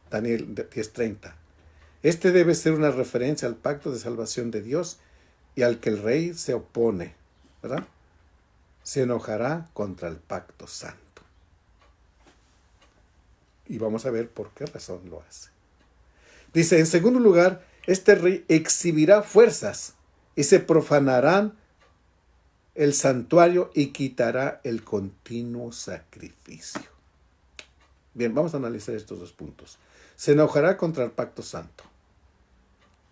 Speaker 1: Daniel 10:30. Este debe ser una referencia al pacto de salvación de Dios y al que el rey se opone, ¿verdad? Se enojará contra el pacto santo. Y vamos a ver por qué razón lo hace. Dice, en segundo lugar, este rey exhibirá fuerzas y se profanarán el santuario y quitará el continuo sacrificio. Bien, vamos a analizar estos 2 puntos. Se enojará contra el pacto santo.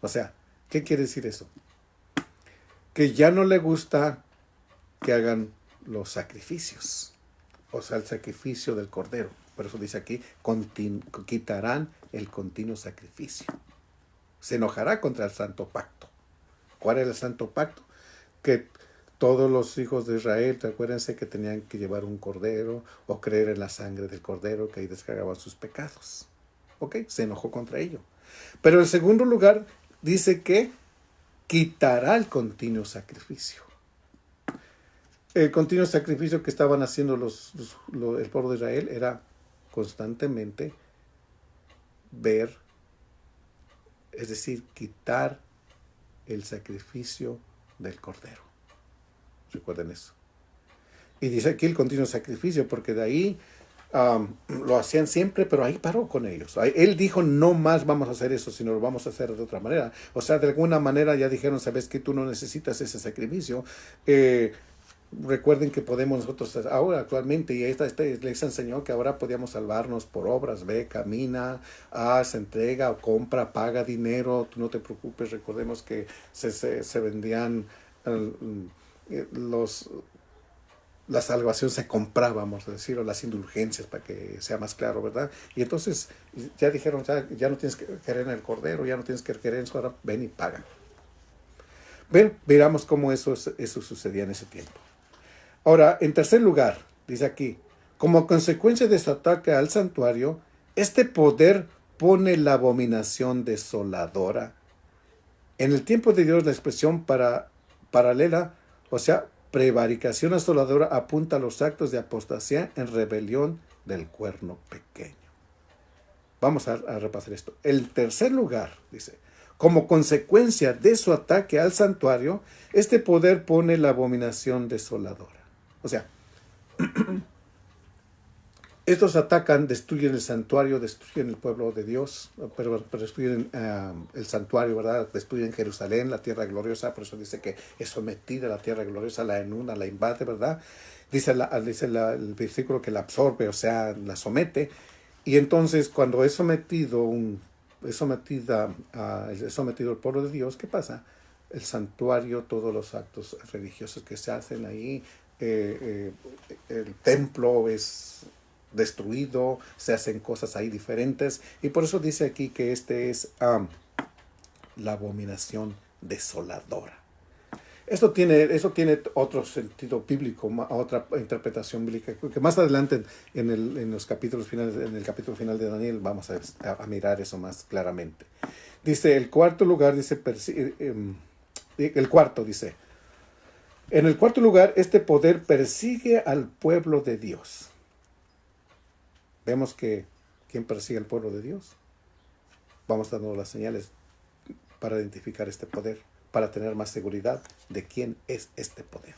Speaker 1: O sea, ¿qué quiere decir eso? Que ya no le gusta que hagan los sacrificios. O sea, el sacrificio del cordero. Por eso dice aquí, quitarán el continuo sacrificio. Se enojará contra el santo pacto. ¿Cuál era el santo pacto? Que todos los hijos de Israel, acuérdense que tenían que llevar un cordero o creer en la sangre del cordero, que ahí descargaban sus pecados. ¿Ok? Se enojó contra ello. Pero en segundo lugar, dice que quitará el continuo sacrificio. El continuo sacrificio que estaban haciendo el pueblo de Israel era constantemente ver, es decir, quitar el sacrificio del cordero. Recuerden eso. Y dice aquí el continuo sacrificio, porque de ahí lo hacían siempre, pero ahí paró con ellos. Él dijo, no más vamos a hacer eso, sino lo vamos a hacer de otra manera. O sea, de alguna manera ya dijeron, sabes que tú no necesitas ese sacrificio. Recuerden que podemos nosotros ahora actualmente, y les enseñó que ahora podíamos salvarnos por obras. Ve, camina, haz, entrega, compra, paga dinero, tú no te preocupes. Recordemos que se vendían la salvación, se compraba, vamos a decir, o las indulgencias, para que sea más claro, ¿verdad? Y entonces ya dijeron, ya no tienes que querer en el cordero, ya no tienes que querer en eso, ahora ven y paga. Veamos cómo eso sucedía en ese tiempo. Ahora, en tercer lugar, dice aquí, como consecuencia de su ataque al santuario, este poder pone la abominación desoladora. En el tiempo de Dios, la expresión paralela, o sea, prevaricación asoladora, apunta a los actos de apostasía en rebelión del cuerno pequeño. Vamos a repasar esto. El tercer lugar, dice, como consecuencia de su ataque al santuario, este poder pone la abominación desoladora. O sea, estos atacan, destruyen el santuario, destruyen el pueblo de Dios, pero destruyen el santuario, ¿verdad? Destruyen Jerusalén, la tierra gloriosa. Por eso dice que es sometida a la tierra gloriosa, la inunda, la invade, ¿verdad? Dice el versículo que la absorbe, o sea, la somete. Y entonces cuando es sometido el pueblo de Dios, ¿qué pasa? El santuario, todos los actos religiosos que se hacen ahí, el templo es destruido, se hacen cosas ahí diferentes, y por eso dice aquí que este es la abominación desoladora. Eso tiene otro sentido bíblico, otra interpretación bíblica, que más adelante en el capítulo final de Daniel vamos a mirar eso más claramente. Dice, el cuarto lugar, dice, el cuarto dice, en el cuarto lugar, este poder persigue al pueblo de Dios. Vemos que, ¿quién persigue al pueblo de Dios? Vamos dando las señales para identificar este poder, para tener más seguridad de quién es este poder.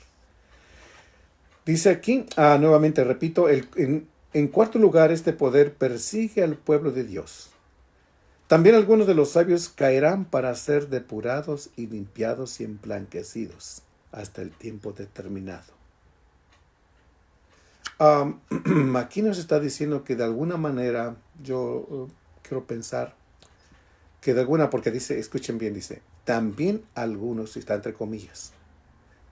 Speaker 1: Dice aquí, nuevamente repito, en cuarto lugar, este poder persigue al pueblo de Dios. También algunos de los sabios caerán para ser depurados y limpiados y emblanquecidos hasta el tiempo determinado. Aquí nos está diciendo que de alguna manera, yo quiero pensar, que de alguna, porque dice, escuchen bien, dice, también algunos, está entre comillas,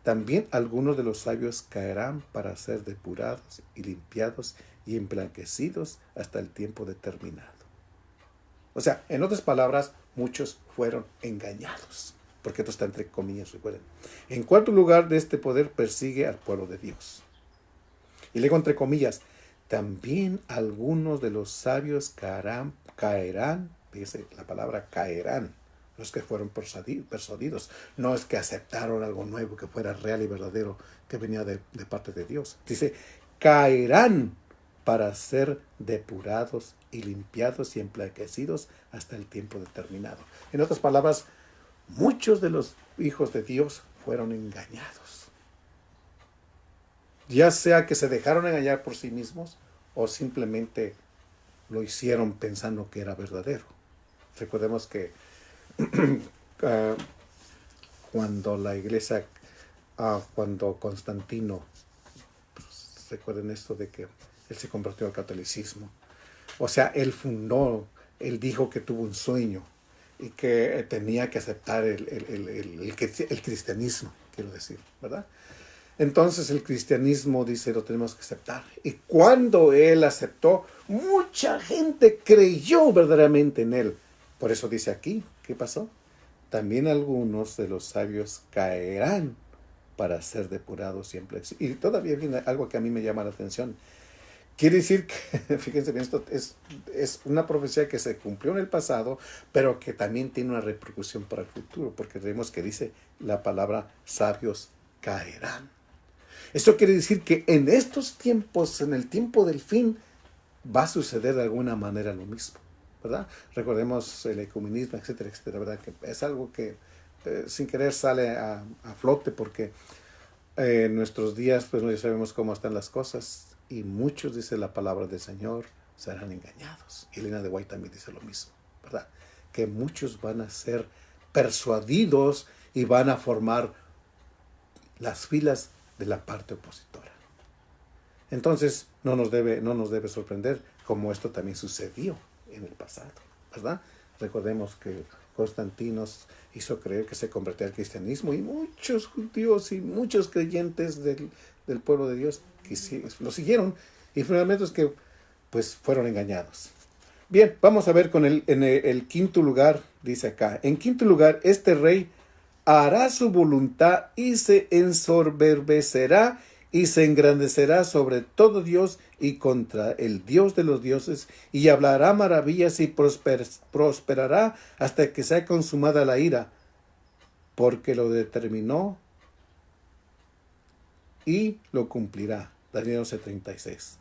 Speaker 1: también algunos de los sabios caerán para ser depurados y limpiados y emblanquecidos hasta el tiempo determinado. O sea, en otras palabras, muchos fueron engañados, porque esto está entre comillas, recuerden. En cuarto lugar, de este poder persigue al pueblo de Dios. Y luego entre comillas, también algunos de los sabios caerán, dice la palabra caerán, los que fueron persuadidos. No es que aceptaron algo nuevo que fuera real y verdadero, que venía de parte de Dios. Dice, caerán para ser depurados y limpiados y emblanquecidos hasta el tiempo determinado. En otras palabras, muchos de los hijos de Dios fueron engañados. Ya sea que se dejaron engañar por sí mismos o simplemente lo hicieron pensando que era verdadero. Recordemos que cuando la iglesia, cuando Constantino, pues, recuerden esto de que él se convirtió al catolicismo. O sea, él dijo que tuvo un sueño y que tenía que aceptar el cristianismo, quiero decir, ¿verdad? Entonces el cristianismo, dice, lo tenemos que aceptar. Y cuando él aceptó, mucha gente creyó verdaderamente en él. Por eso dice aquí, ¿qué pasó? También algunos de los sabios caerán para ser depurados siempre. Y todavía viene algo que a mí me llama la atención. Quiere decir que, fíjense bien, esto es una profecía que se cumplió en el pasado, pero que también tiene una repercusión para el futuro, porque vemos que dice la palabra sabios caerán. Esto quiere decir que en estos tiempos, en el tiempo del fin, va a suceder de alguna manera lo mismo, ¿verdad? Recordemos el ecumenismo, etcétera, etcétera, ¿verdad? Que es algo que sin querer sale a flote porque en nuestros días pues no sabemos cómo están las cosas y muchos, dice la palabra del Señor, serán engañados. Y Elena de White también dice lo mismo, ¿verdad? Que muchos van a ser persuadidos y van a formar las filas de la parte opositora. Entonces, no nos debe sorprender como esto también sucedió en el pasado, ¿verdad? Recordemos que Constantino hizo creer que se convertía al cristianismo y muchos judíos y muchos creyentes del pueblo de Dios que lo siguieron y finalmente es que pues fueron engañados. Bien, vamos a ver en el quinto lugar, dice acá, en quinto lugar, este rey hará su voluntad y se ensoberbecerá y se engrandecerá sobre todo Dios y contra el Dios de los dioses, y hablará maravillas y prosperará hasta que sea consumada la ira, porque lo determinó y lo cumplirá. Daniel 11:36.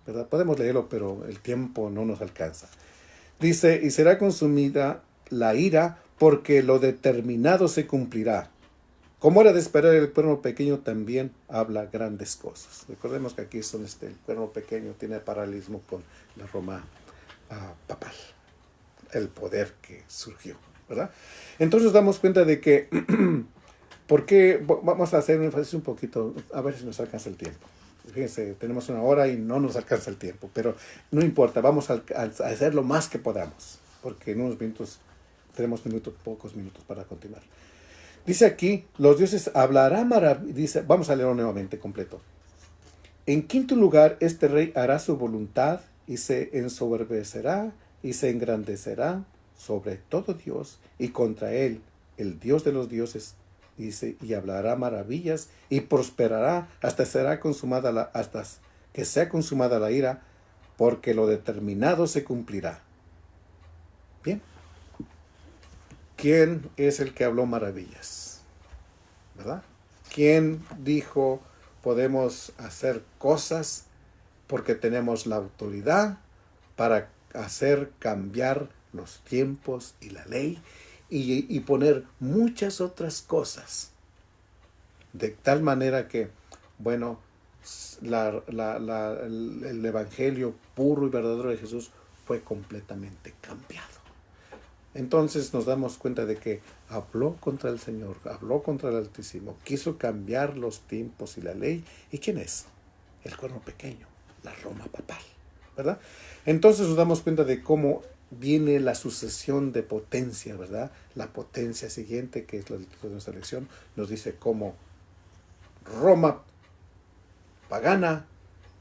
Speaker 1: ¿Verdad? Podemos leerlo, pero el tiempo no nos alcanza. Dice, y será consumida la ira, porque lo determinado se cumplirá. Como era de esperar, el cuerno pequeño también habla grandes cosas. Recordemos que aquí el cuerno pequeño tiene paralelismo con la Roma papal, el poder que surgió, ¿verdad? Entonces nos damos cuenta de que, ¿por qué? Vamos a hacer un énfasis un poquito, a ver si nos alcanza el tiempo. Fíjense, tenemos 1 hora y no nos alcanza el tiempo, pero no importa, vamos a hacer lo más que podamos, porque en unos minutos, tenemos pocos minutos para continuar. Dice aquí, los dioses hablarán maravillas, dice, vamos a leerlo nuevamente completo. En quinto lugar, este rey hará su voluntad y se ensoberbecerá y se engrandecerá sobre todo Dios y contra él, el Dios de los dioses, dice, y hablará maravillas y prosperará hasta que sea consumada la ira, porque lo determinado se cumplirá. Bien. ¿quién es el que habló maravillas? ¿Verdad? ¿Quién dijo podemos hacer cosas porque tenemos la autoridad para hacer cambiar los tiempos y la ley y poner muchas otras cosas? De tal manera que, bueno, el evangelio puro y verdadero de Jesús fue completamente cambiado. Entonces nos damos cuenta de que habló contra el Señor, habló contra el Altísimo, quiso cambiar los tiempos y la ley. ¿Y quién es? El cuerno pequeño, la Roma papal, ¿verdad? Entonces nos damos cuenta de cómo viene la sucesión de potencia, ¿verdad? La potencia siguiente, que es la de nuestra lección, nos dice cómo Roma pagana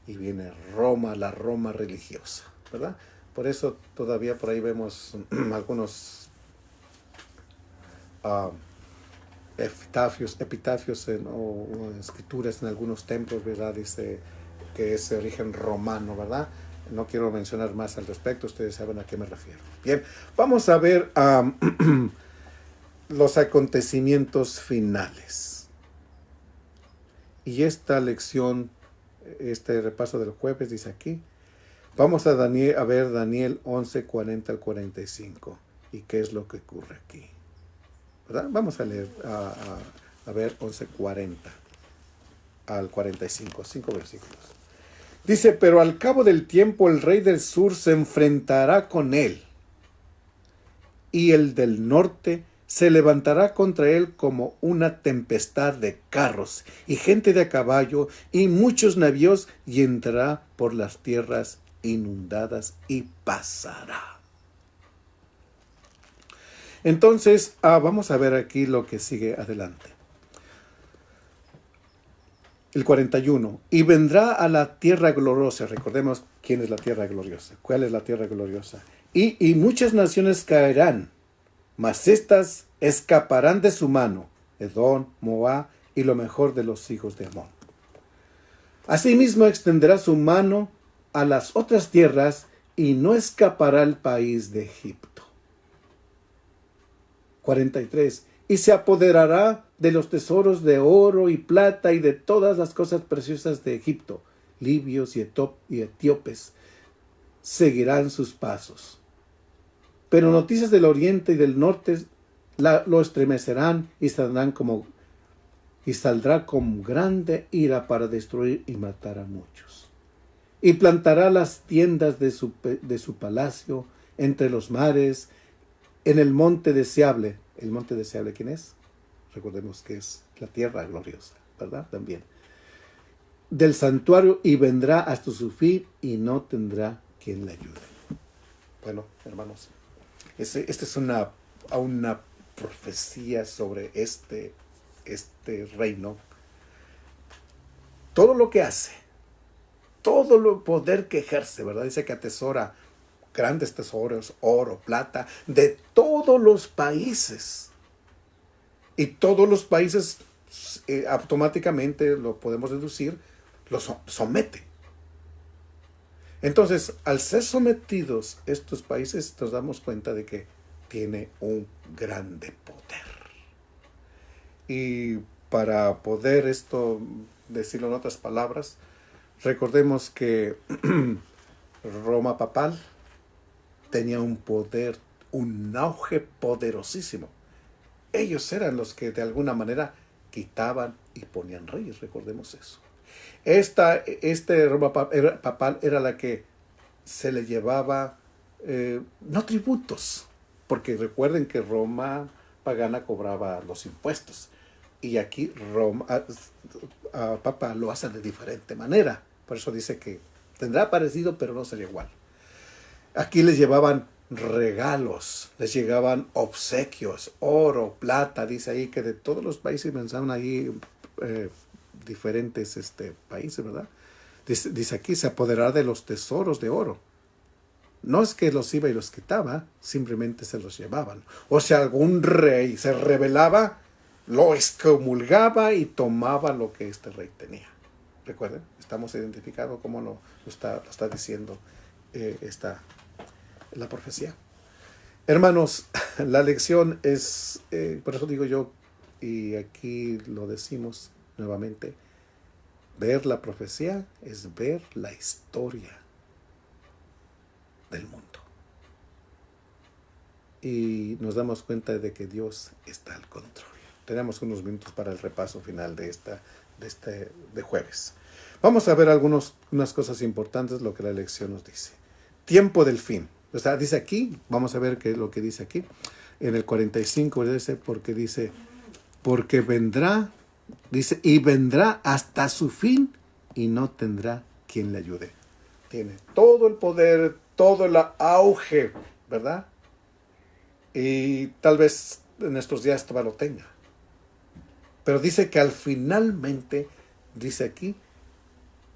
Speaker 1: y viene Roma, la Roma religiosa, ¿verdad? Por eso todavía por ahí vemos algunos epitafios o escrituras en algunos templos, ¿verdad? Dice que es de origen romano, ¿verdad? No quiero mencionar más al respecto, ustedes saben a qué me refiero. Bien, vamos a ver los acontecimientos finales. Y esta lección, este repaso del jueves dice aquí, vamos a ver Daniel 11, 40 al 45. ¿Y qué es lo que ocurre aquí? ¿Verdad? Vamos a leer, a ver 11, 40 al 45, 5 versículos. Dice, pero al cabo del tiempo el rey del sur se enfrentará con él, y el del norte se levantará contra él como una tempestad de carros y gente de a caballo y muchos navíos, y entrará por las tierras inundadas y pasará. Entonces, vamos a ver aquí lo que sigue adelante. El 41. Y vendrá a la tierra gloriosa. Recordemos quién es la tierra gloriosa. ¿Cuál es la tierra gloriosa? Y muchas naciones caerán, mas éstas escaparán de su mano. Edom, Moab y lo mejor de los hijos de Amón. Asimismo extenderá su mano a las otras tierras y no escapará el país de Egipto. 43. Y se apoderará de los tesoros de oro y plata y de todas las cosas preciosas de Egipto. Libios y etíopes seguirán sus pasos. Pero noticias del oriente y del norte lo estremecerán y saldrá con grande ira para destruir y matar a muchos. Y plantará las tiendas de su palacio entre los mares, en el monte deseable. ¿El monte deseable quién es? Recordemos que es la tierra gloriosa, ¿verdad? También. Del santuario, y vendrá hasta su fin y no tendrá quien le ayude. Bueno, hermanos, esta es una profecía sobre este reino. Todo lo que hace, todo el poder que ejerce, ¿verdad? Dice que atesora grandes tesoros, oro, plata, de todos los países. Y todos los países automáticamente, lo podemos deducir, los somete. Entonces, al ser sometidos estos países, nos damos cuenta de que tiene un grande poder. Y para poder esto decirlo en otras palabras, recordemos que Roma papal tenía un poder, un auge poderosísimo. Ellos eran los que de alguna manera quitaban y ponían reyes, recordemos eso. Roma papal era la que se le llevaba, no tributos, porque recuerden que Roma pagana cobraba los impuestos, y aquí Roma papal lo hace de diferente manera. Por eso dice que tendrá parecido, pero no será igual. Aquí les llevaban regalos, les llegaban obsequios, oro, plata. Dice ahí que de todos los países pensaban ahí diferentes países, ¿verdad? Dice aquí, se apoderará de los tesoros de oro. No es que los iba y los quitaba, simplemente se los llevaban. O sea, algún rey se rebelaba, lo excomulgaba y tomaba lo que este rey tenía. Recuerden, estamos identificados como lo está diciendo la profecía. Hermanos, la lección es, por eso digo yo, y aquí lo decimos nuevamente, ver la profecía es ver la historia del mundo. Y nos damos cuenta de que Dios está al control. Tenemos unos minutos para el repaso final de jueves. Vamos a ver unas cosas importantes, lo que la lección nos dice. Tiempo del fin. O sea, dice aquí, vamos a ver qué es lo que dice aquí. En el 45 dice, porque vendrá, dice, y vendrá hasta su fin y no tendrá quien le ayude. Tiene todo el poder, todo el auge, ¿verdad? Y tal vez en estos días todavía lo tenga. Pero dice que al finalmente, dice aquí,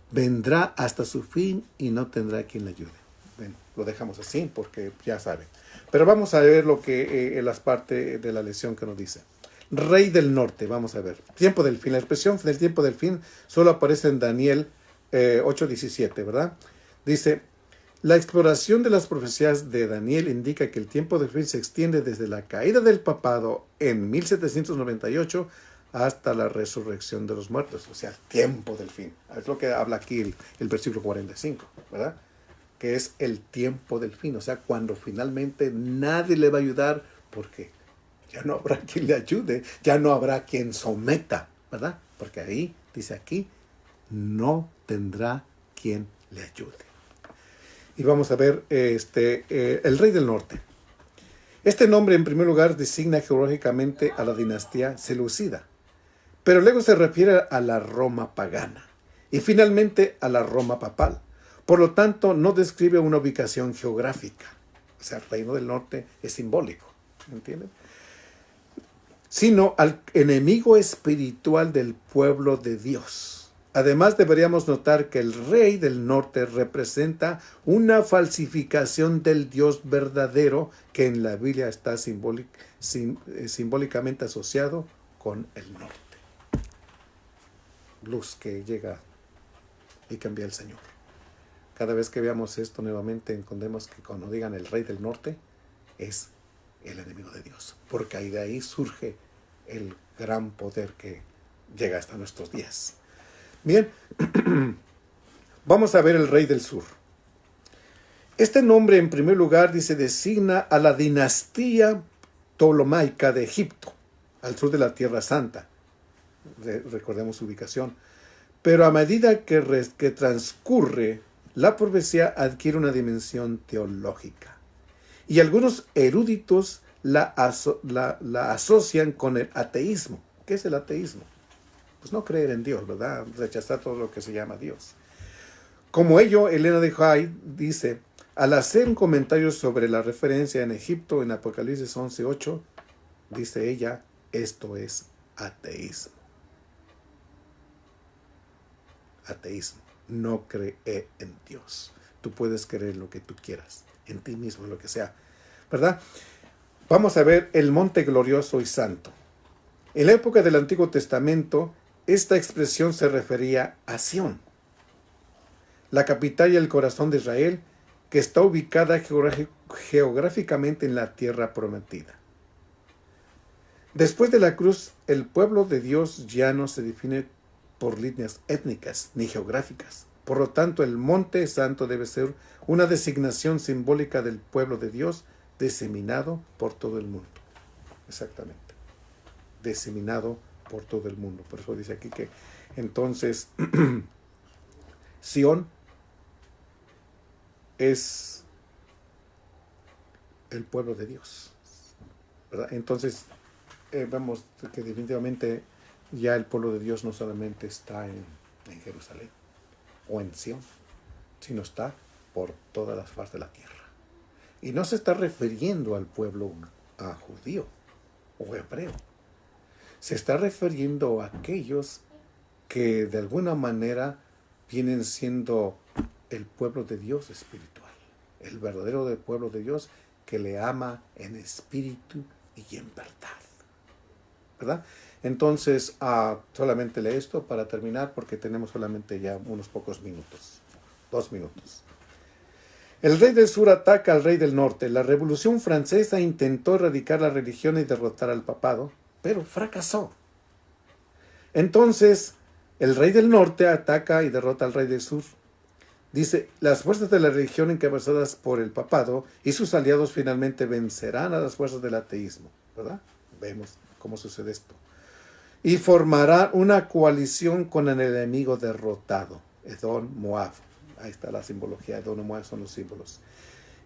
Speaker 1: vendrá hasta su fin y no tendrá quien le ayude. Bueno, lo dejamos así porque ya saben. Pero vamos a ver lo que las partes de la lección que nos dice. Rey del norte, vamos a ver. Tiempo del fin. La expresión del tiempo del fin solo aparece en Daniel 8:17, ¿verdad? Dice, la exploración de las profecías de Daniel indica que el tiempo del fin se extiende desde la caída del papado en 1798 hasta la resurrección de los muertos, o sea, tiempo del fin. Es lo que habla aquí el versículo 45, ¿verdad? Que es el tiempo del fin, o sea, cuando finalmente nadie le va a ayudar porque ya no habrá quien le ayude, ya no habrá quien someta, ¿verdad? Porque ahí, dice aquí, no tendrá quien le ayude. Y vamos a ver el rey del norte. Este nombre, en primer lugar, designa geológicamente a la dinastía seleucida, pero luego se refiere a la Roma pagana y finalmente a la Roma papal. Por lo tanto, no describe una ubicación geográfica. O sea, el reino del norte es simbólico, ¿entienden? Sino al enemigo espiritual del pueblo de Dios. Además, deberíamos notar que el rey del norte representa una falsificación del Dios verdadero que en la Biblia está simbólicamente asociado con el norte. Luz que llega y cambia el Señor. Cada vez que veamos esto nuevamente, entendemos que cuando digan el rey del norte, es el enemigo de Dios. Porque de ahí surge el gran poder que llega hasta nuestros días. Bien, vamos a ver el rey del sur. Este nombre, en primer lugar, designa a la dinastía ptolomaica de Egipto, al sur de la Tierra Santa. Recordemos su ubicación. Pero a medida que transcurre, la profecía adquiere una dimensión teológica. Y algunos eruditos la asocian con el ateísmo. ¿Qué es el ateísmo? Pues no creer en Dios, ¿verdad? Rechazar todo lo que se llama Dios. Como ello, Elena de White dice, al hacer un comentario sobre la referencia en Egipto en Apocalipsis 11:8, dice ella, esto es ateísmo. Ateísmo. No cree en Dios. Tú puedes creer lo que tú quieras, en ti mismo, lo que sea, ¿verdad? Vamos a ver el monte glorioso y santo. En la época del Antiguo Testamento, esta expresión se refería a Sión, la capital y el corazón de Israel, que está ubicada geográficamente en la tierra prometida. Después de la cruz, el pueblo de Dios ya no se define por líneas étnicas ni geográficas. Por lo tanto, el monte santo debe ser una designación simbólica del pueblo de Dios diseminado por todo el mundo. Exactamente. Diseminado por todo el mundo. Por eso dice aquí que entonces Sión es el pueblo de Dios, ¿verdad? Entonces vemos que definitivamente ya el pueblo de Dios no solamente está en Jerusalén o en Sión, sino está por todas las fases de la tierra. Y no se está refiriendo al pueblo judío o hebreo. Se está refiriendo a aquellos que de alguna manera vienen siendo el pueblo de Dios espiritual, el verdadero pueblo de Dios que le ama en espíritu y en verdad, ¿verdad? Entonces, solamente lee esto para terminar porque tenemos solamente ya unos pocos minutos, 2 minutos. El rey del sur ataca al rey del norte. La Revolución Francesa intentó erradicar la religión y derrotar al papado, pero fracasó. Entonces, el rey del norte ataca y derrota al rey del sur. Dice, las fuerzas de la religión encabezadas por el papado y sus aliados finalmente vencerán a las fuerzas del ateísmo, ¿verdad? Vemos cómo sucede esto. Y formará una coalición con el enemigo derrotado, Edom, Moab. Ahí está la simbología, Edom y Moab son los símbolos.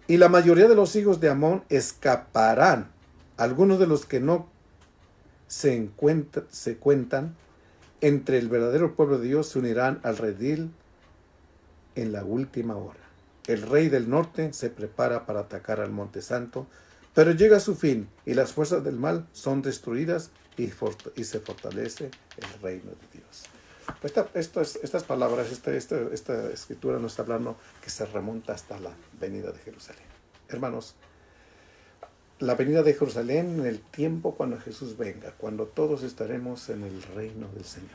Speaker 1: Y la mayoría de los hijos de Amón escaparán. Algunos de los que no se cuentan entre el verdadero pueblo de Dios se unirán al redil en la última hora. El rey del norte se prepara para atacar al Monte Santo, pero llega a su fin y las fuerzas del mal son destruidas y se fortalece el reino de Dios. Estas palabras, esta escritura nos está hablando que se remonta hasta la venida de Jerusalén. Hermanos, la venida de Jerusalén en el tiempo cuando Jesús venga, cuando todos estaremos en el reino del Señor,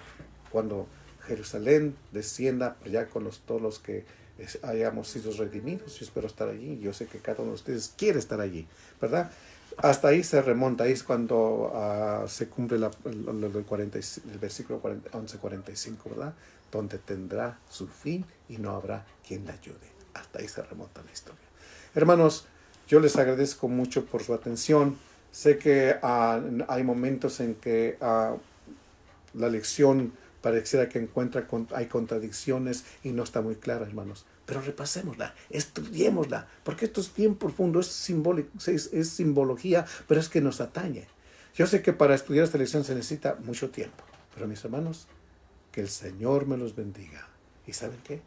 Speaker 1: cuando Jerusalén descienda allá con todos los que hayamos sido redimidos. Yo espero estar allí. Yo sé que cada uno de ustedes quiere estar allí, ¿verdad? Hasta ahí se remonta. Ahí es cuando se cumple el versículo 11:45, ¿verdad? Donde tendrá su fin y no habrá quien le ayude. Hasta ahí se remonta la historia. Hermanos, yo les agradezco mucho por su atención. Sé que hay momentos en que la lección pareciera que hay contradicciones y no está muy clara, hermanos. Pero repasémosla, estudiémosla, porque esto es bien profundo, es simbología, pero es que nos atañe. Yo sé que para estudiar esta lección se necesita mucho tiempo, pero mis hermanos, que el Señor me los bendiga. ¿Y saben qué?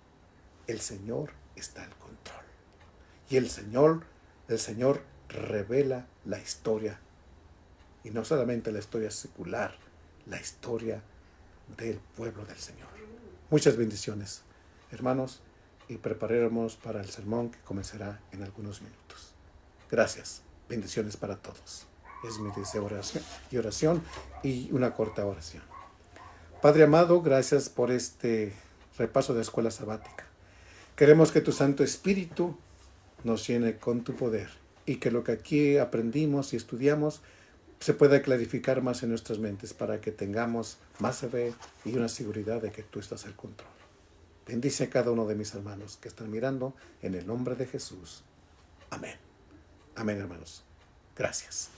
Speaker 1: El Señor está al control. Y el Señor revela la historia, y no solamente la historia secular, la historia del pueblo del Señor. Muchas bendiciones, hermanos, y prepararemos para el sermón que comenzará en algunos minutos. Gracias. Bendiciones para todos. Es mi deseo y oración y una corta oración. Padre amado, gracias por este repaso de escuela sabática. Queremos que tu Santo Espíritu nos llene con tu poder y que lo que aquí aprendimos y estudiamos se pueda clarificar más en nuestras mentes para que tengamos más fe y una seguridad de que tú estás al control. Bendice a cada uno de mis hermanos que están mirando en el nombre de Jesús. Amén. Amén, hermanos. Gracias.